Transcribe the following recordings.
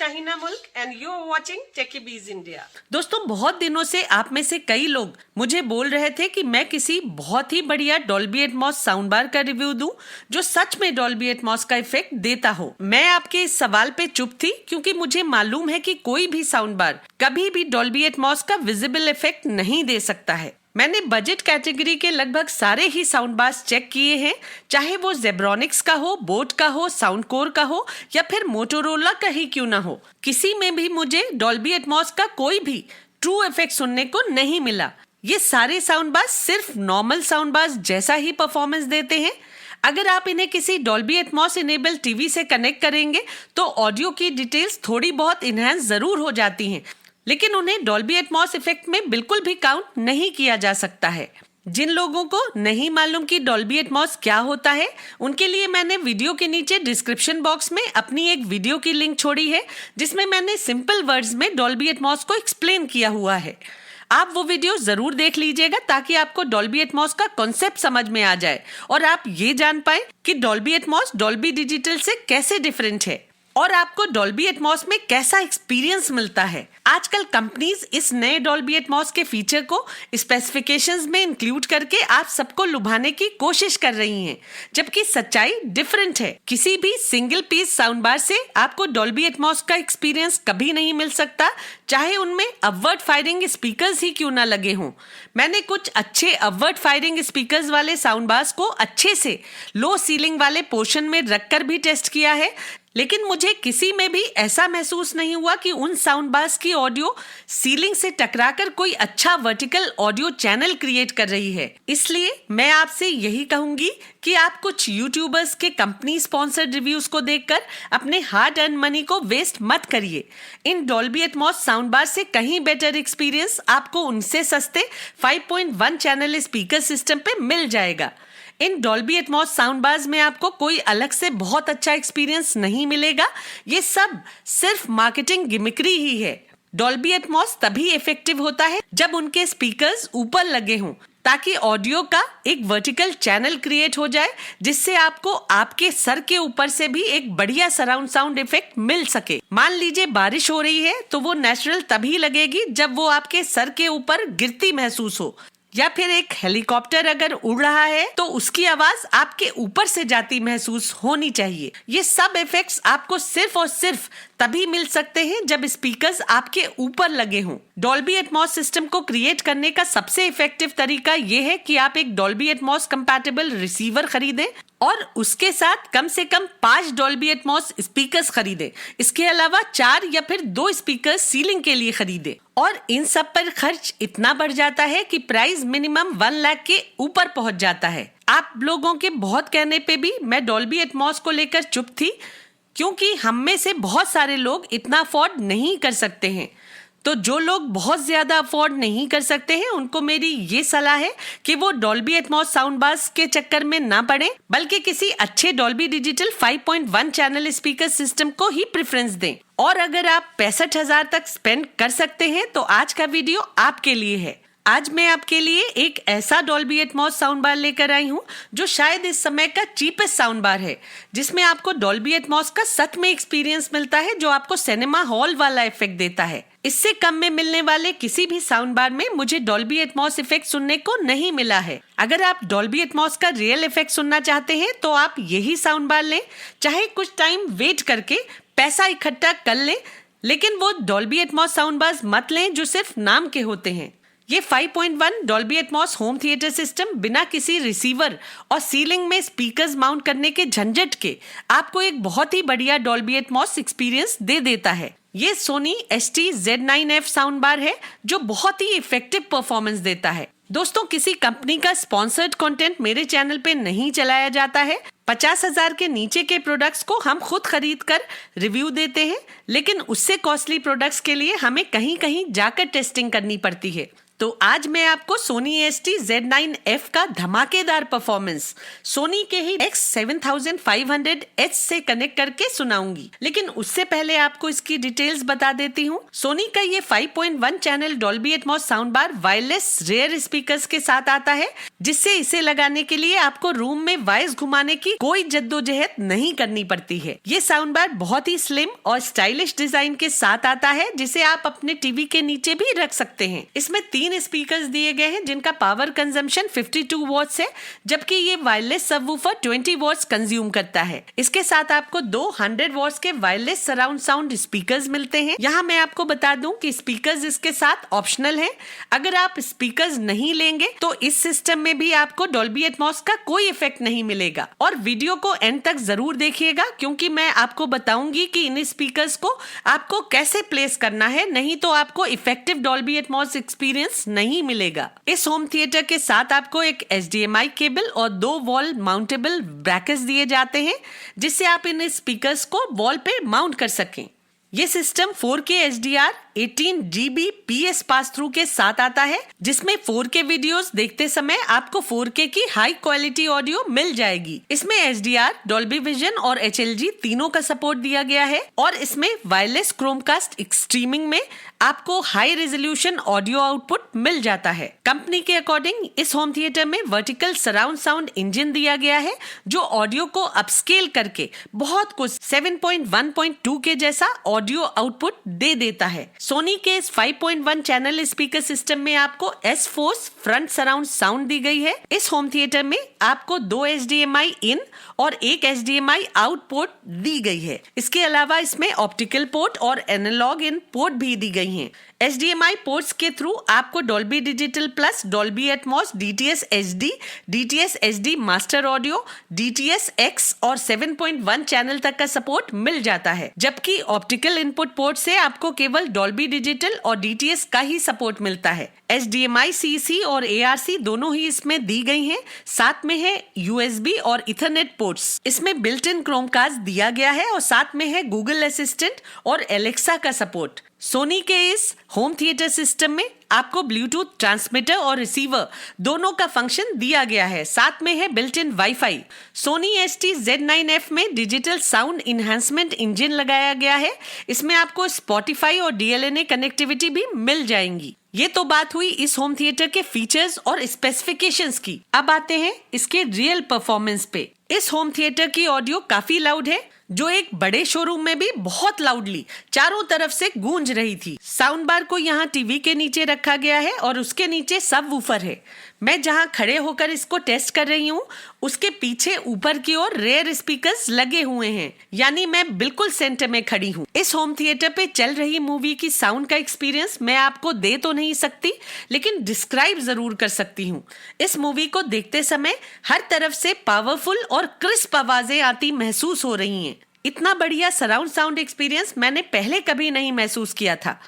शाहीना मुल्क and you are watching Techie Bees India। दोस्तों, बहुत दिनों से आप में से कई लोग मुझे बोल रहे थे कि मैं किसी बहुत ही बढ़िया डॉल्बी एटमॉस साउंड बार का रिव्यू दूं जो सच में डॉल्बी एटमॉस का इफेक्ट देता हो। मैं आपके इस सवाल पे चुप थी क्योंकि मुझे मालूम है कि कोई भी साउंड बार कभी भी डॉल्बी एटमॉस का विजिबल इफेक्ट नहीं दे सकता है। मैंने बजट कैटेगरी के लगभग सारे ही साउंड बार्स चेक किए हैं, चाहे वो जेब्रॉनिक्स का हो, बोट का हो, साउंड कोर का हो या फिर मोटोरोला का ही क्यों ना हो। किसी में भी मुझे डॉल्बी एटमॉस का कोई भी ट्रू इफेक्ट सुनने को नहीं मिला। ये सारे साउंड बार्स सिर्फ नॉर्मल साउंड बार्स जैसा ही परफॉर्मेंस देते हैं। अगर आप इन्हें किसी डॉल्बी एटमॉस इनेबल टीवी से कनेक्ट करेंगे तो ऑडियो की डिटेल्स थोड़ी बहुत इनहैंस जरूर हो जाती हैं, लेकिन उन्हें डॉल्बी एटमॉस इफेक्ट में बिल्कुल भी काउंट नहीं किया जा सकता है। जिन लोगों को नहीं मालूम कि डॉल्बी एटमॉस क्या होता है, उनके लिए मैंने वीडियो के नीचे डिस्क्रिप्शन बॉक्स में अपनी एक वीडियो की लिंक छोड़ी है जिसमें मैंने सिंपल वर्ड्स में डॉल्बी एटमॉस को एक्सप्लेन किया हुआ है। आप वो वीडियो जरूर देख लीजिएगा ताकि आपको डॉल्बी एटमॉस का कॉन्सेप्ट समझ में आ जाए और आप ये जान पाए कि डॉल्बी एटमॉस डॉल्बी डिजिटल से कैसे डिफरेंट है और आपको डॉल्बी एटमॉस में कैसा एक्सपीरियंस मिलता है। आजकल कंपनीज इस नए डॉल्बी एटमॉस के फीचर को स्पेसिफिकेशंस में इंक्लूड करके आप सबको लुभाने की कोशिश कर रही हैं, जबकि सच्चाई डिफरेंट है। किसी भी सिंगल पीस साउंड बार से आपको डॉल्बी एटमॉस का एक्सपीरियंस कभी नहीं मिल सकता, चाहे उनमें अपवर्ड फायरिंग स्पीकर्स ही क्यों ना लगे हों। मैंने कुछ अच्छे अपवर्ड फायरिंग स्पीकर्स वाले साउंड बार्स को अच्छे से लो सीलिंग वाले पोर्शन में रखकर भी टेस्ट किया है, लेकिन मुझे किसी में भी ऐसा महसूस नहीं हुआ कि उन साउंड बार्स की ऑडियो सीलिंग से टकराकर कोई अच्छा वर्टिकल ऑडियो चैनल क्रिएट कर रही है। इसलिए मैं आपसे यही कहूंगी कि आप कुछ यूट्यूबर्स के कंपनी स्पॉन्सर्ड रिव्यूज को देखकर अपने हार्ड अर्न मनी को वेस्ट मत करिए। इन डॉल्बी एटमॉस साउंड बार से कहीं बेटर एक्सपीरियंस आपको उनसे सस्ते 5.1 चैनल स्पीकर सिस्टम पे मिल जाएगा। इन डॉल्बी एटमॉस साउंड बार्स में आपको कोई अलग से बहुत अच्छा एक्सपीरियंस नहीं मिलेगा। ये सब सिर्फ मार्केटिंग गिमिक्री ही है। डॉल्बी एटमॉस तभी इफेक्टिव होता है जब उनके स्पीकर्स ऊपर लगे हों, ताकि ऑडियो का एक वर्टिकल चैनल क्रिएट हो जाए जिससे आपको आपके सर के ऊपर से भी एक बढ़िया सराउंड साउंड इफेक्ट मिल सके। मान लीजिए बारिश हो रही है तो वो नेचुरल तभी लगेगी जब वो आपके सर के ऊपर गिरती महसूस हो, या फिर एक हेलीकॉप्टर अगर उड़ रहा है तो उसकी आवाज आपके ऊपर से जाती महसूस होनी चाहिए। ये सब इफेक्ट्स आपको सिर्फ और सिर्फ तभी मिल सकते हैं जब स्पीकर्स आपके ऊपर लगे हों। डॉल्बी एटमॉस सिस्टम को क्रिएट करने का सबसे इफेक्टिव तरीका ये है कि आप एक डॉल्बी एटमॉस कंपैटिबल रिसीवर खरीदें और उसके साथ कम से कम 5 डॉल्बी एटमॉस स्पीकर्स खरीदें। इसके अलावा 4 या फिर 2 स्पीकर सीलिंग के लिए खरीदें और इन सब पर खर्च इतना बढ़ जाता है कि प्राइस मिनिमम 1 लाख के ऊपर पहुंच जाता है। आप लोगों के बहुत कहने पे भी मैं डॉल्बी एटमॉस को लेकर चुप थी, क्योंकि हम में से बहुत सारे लोग इतना अफोर्ड नहीं कर सकते हैं। तो जो लोग बहुत ज्यादा अफोर्ड नहीं कर सकते हैं उनको मेरी ये सलाह है कि वो डॉल्बी एटमॉस साउंड बार्स के चक्कर में ना पड़े, बल्कि किसी अच्छे Dolby digital 5.1 channel speaker system को ही प्रेफरेंस दें। और अगर आप 65,000 तक स्पेंड कर सकते हैं तो आज का वीडियो आपके लिए है। आज मैं आपके लिए एक ऐसा डॉल्बी एटमॉस साउंड बार लेकर आई हूँ जो शायद इस समय का चीपेस्ट साउंड बार है, जिसमें आपको डॉल्बी एटमॉस का सच में एक्सपीरियंस मिलता है जो आपको सिनेमा हॉल वाला इफेक्ट देता है। इससे कम में मिलने वाले किसी भी साउंड बार में मुझे डॉल्बी एटमॉस इफेक्ट सुनने को नहीं मिला है। अगर आप डॉल्बी एटमॉस का रियल इफेक्ट सुनना चाहते हैं तो आप यही साउंड बार लें, चाहे कुछ टाइम वेट करके पैसा इकट्ठा कर लें, लेकिन वो डॉल्बी एटमॉस साउंड बार्स मत लें जो सिर्फ नाम के होते हैं। ये 5.1 Dolby Atmos home theatre system बिना किसी रिसीवर और सीलिंग में स्पीकर्स माउंट करने के झंझट के आपको एक बहुत ही बढ़िया डॉल्बी एटमॉस एक्सपीरियंस दे देता है। ये सोनी ST-Z9F साउंड बार है जो बहुत ही इफेक्टिव परफॉर्मेंस देता है। दोस्तों, किसी कंपनी का स्पॉन्सर्ड कंटेंट मेरे चैनल पे नहीं चलाया जाता है। 50,000 के नीचे के प्रोडक्ट्स को हम खुद खरीद कर रिव्यू देते हैं, लेकिन उससे कॉस्टली प्रोडक्ट्स के लिए हमें कहीं कहीं जाकर टेस्टिंग करनी पड़ती है। तो आज मैं आपको सोनी ST-Z9F का धमाकेदार परफॉर्मेंस सोनी के ही X7500H से कनेक्ट करके सुनाऊंगी, लेकिन उससे पहले आपको इसकी डिटेल्स बता देती हूँ। सोनी का ये 5.1 channel Dolby Atmos sound bar wireless rear speakers के साथ आता है जिससे इसे लगाने के लिए आपको रूम में वायर्स घुमाने की कोई जद्दोजहद नहीं करनी पड़ती है। ये साउंड बार बहुत ही स्लिम और स्टाइलिश डिजाइन के साथ आता है, जिसे आप अपने टीवी के नीचे भी रख सकते हैं। इसमें 3 स्पीकर्स दिए गए हैं जिनका पावर कंजम्पशन 52 वॉट्स है, जबकि ये वायरलेस सबवूफर 20 वॉट्स कंज्यूम करता है। इसके साथ आपको 2 100 वॉट्स के वायरलेस सराउंड साउंड स्पीकर्स मिलते हैं। यहाँ मैं आपको बता दूं कि स्पीकर्स इसके साथ ऑप्शनल है। अगर आप स्पीकर्स नहीं लेंगे तो इस सिस्टम में भी आपको डॉल्बी एटमॉस का कोई इफेक्ट नहीं मिलेगा। और वीडियो को एंड तक जरूर देखिएगा, क्योंकि मैं आपको बताऊंगी कि इन स्पीकर्स को आपको कैसे प्लेस करना है, नहीं तो आपको इफेक्टिव डॉल्बी एटमॉस एक्सपीरियंस नहीं मिलेगा। इस होम थिएटर के साथ आपको एक HDMI केबल और 2 वॉल माउंटेबल ब्रैकेट्स दिए जाते हैं, जिससे आप इन स्पीकर्स को वॉल पे माउंट कर सकें। ये system 4K HDR 18 GB PS pass through के साथ आता है, जिसमें 4K वीडियोस देखते समय आपको 4K की हाई क्वालिटी ऑडियो मिल जाएगी। इसमें HDR, डॉल्बी विजन और HLG तीनों का सपोर्ट दिया गया है और इसमें वायरलेस क्रोमकास्ट स्ट्रीमिंग में आपको हाई रेजोल्यूशन ऑडियो आउटपुट मिल जाता है। कंपनी के अकॉर्डिंग इस होम थिएटर में वर्टिकल सराउंड साउंड इंजन दिया गया है, जो ऑडियो को अपस्केल करके बहुत कुछ 7.1.2 के जैसा ऑडियो आउटपुट दे देता है। सोनी के इस 5.1 चैनल स्पीकर सिस्टम में आपको S-Force फ्रंट सराउंड साउंड दी गई है। इस होम थिएटर में आपको 2 HDMI इन और 1 HDMI आउट पोर्ट दी गई है। इसके अलावा इसमें ऑप्टिकल पोर्ट और एनालॉग इन पोर्ट भी दी गई हैं। HDMI पोर्ट्स के थ्रू आपको Dolby digital plus, Dolby Atmos, DTS HD, DTS HD master audio, DTS X और 7.1 चैनल तक का सपोर्ट मिल जाता है, जबकि ऑप्टिकल इनपुट पोर्ट से आपको केवल डॉल्बी डिजिटल और DTS का ही सपोर्ट मिलता है। HDMI CC और ARC दोनों ही इसमें दी गई हैं। साथ में है USB और इथरनेट पोर्ट्स। इसमें बिल्ट इन क्रोमकास्ट दिया गया है और साथ में है गूगल असिस्टेंट और एलेक्सा का सपोर्ट। सोनी के इस होम थिएटर सिस्टम में आपको ब्लूटूथ ट्रांसमीटर और रिसीवर दोनों का फंक्शन दिया गया है। साथ में है built in wifi. Soni ST-Z9F में डिजिटल साउंड इन्हांसमेंट इंजन लगाया गया है। इसमें आपको स्पॉटिफाई और DLNA कनेक्टिविटी भी मिल जाएंगी। ये तो बात हुई इस होम थिएटर के फीचर्स और स्पेसिफिकेशंस की। अब आते हैं इसके रियल परफॉर्मेंस पे। इस होम थिएटर की ऑडियो काफी लाउड है, जो एक बड़े शोरूम में भी बहुत लाउडली चारों तरफ से गूंज रही थी। साउंड बार को यहाँ टीवी के नीचे रखा गया है और उसके नीचे सब वूफर है। मैं जहाँ खड़े होकर इसको टेस्ट कर रही हूँ, उसके पीछे ऊपर की ओर रेयर स्पीकर्स लगे हुए हैं, यानी मैं बिल्कुल सेंटर में खड़ी हूँ। इस होम थिएटर पे चल रही मूवी की साउंड का एक्सपीरियंस मैं आपको दे तो नहीं सकती, लेकिन डिस्क्राइब जरूर कर सकती हूँ। इस मूवी को देखते समय हर तरफ से पावरफुल और क्रिस्प आवाजें आती महसूस हो रही हैं। इतना बढ़िया सराउंड साउंड एक्सपीरियंस मैंने पहले कभी नहीं महसूस किया था।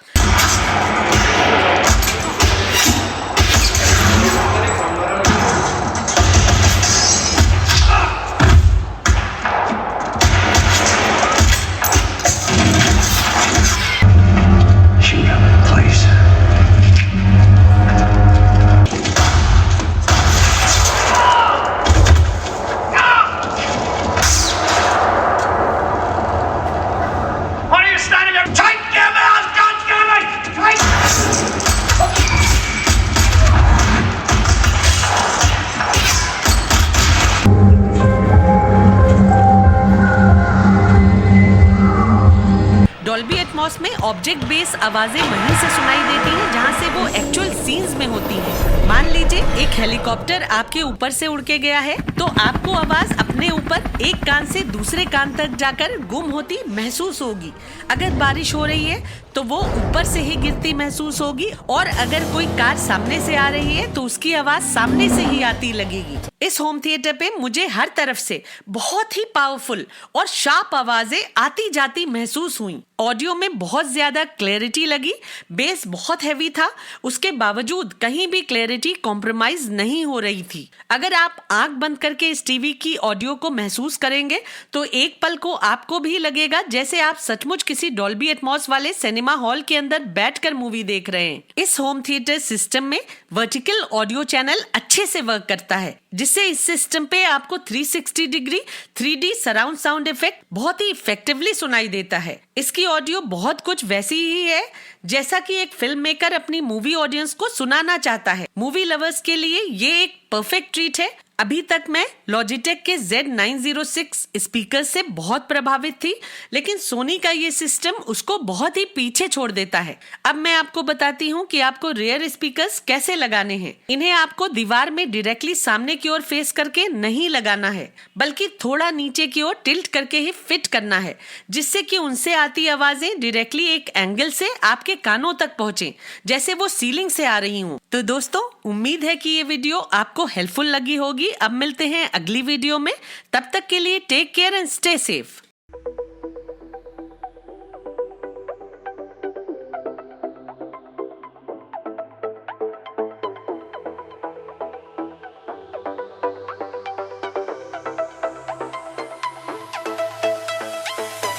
डॉल्बी एटमॉस में ऑब्जेक्ट बेस आवाजें वहीं से सुनाई देती हैं जहां से वो एक्चुअल सीन्स में होती हैं। मान लीजिए एक हेलीकॉप्टर आपके ऊपर से उड़ के गया है, तो आपको आवाज अपने ऊपर एक कान से दूसरे कान तक जाकर गुम होती महसूस होगी। अगर बारिश हो रही है तो वो ऊपर से ही गिरती महसूस होगी, और अगर कोई कार सामने से आ रही है तो उसकी आवाज सामने से ही आती लगेगी। इस होम थिएटर पे मुझे हर तरफ से बहुत ही पावरफुल और शार्प आवाजें आती जाती महसूस हुई। ऑडियो में बहुत ज्यादा क्लैरिटी लगी। बेस बहुत हैवी था, उसके बावजूद कहीं भी क्लैरिटी कॉम्प्रोमाइज नहीं हो रही थी। अगर आप आंख बंद करके इस टीवी की ऑडियो को महसूस करेंगे तो एक पल को आपको भी लगेगा जैसे आप सचमुच किसी डॉल्बी एटमॉस वाले सिनेमा सिनेमा हॉल के अंदर बैठकर मूवी देख रहे हैं। इस होम थिएटर सिस्टम में वर्टिकल ऑडियो चैनल अच्छे से वर्क करता है, जिससे इस सिस्टम पे आपको 360 degree 3D surround sound effect बहुत ही इफेक्टिवली सुनाई देता है। इसकी ऑडियो बहुत कुछ वैसी ही है जैसा कि एक फिल्म मेकर अपनी मूवी ऑडियंस को सुनाना चाहता है। मूवी लवर्स के लिए ये एक परफेक्ट ट्रीट है। अभी तक मैं लॉजिटेक के Z906 स्पीकर से बहुत प्रभावित थी, लेकिन सोनी का ये सिस्टम उसको बहुत ही पीछे छोड़ देता है। अब मैं आपको बताती हूँ कि आपको रेयर स्पीकर्स कैसे लगाने हैं। इन्हें आपको दीवार में डायरेक्टली सामने की ओर फेस करके नहीं लगाना है, बल्कि थोड़ा नीचे की ओर टिल्ट करके ही फिट करना है, जिससे कि उनसे आती आवाजें डायरेक्टली एक एंगल से आपके कानों तक पहुंचे, जैसे वो सीलिंग से आ रही हूँ। तो दोस्तों, उम्मीद है कि ये वीडियो आपको हेल्पफुल लगी होगी। अब मिलते हैं अगली वीडियो में, तब तक के लिए take care and stay safe.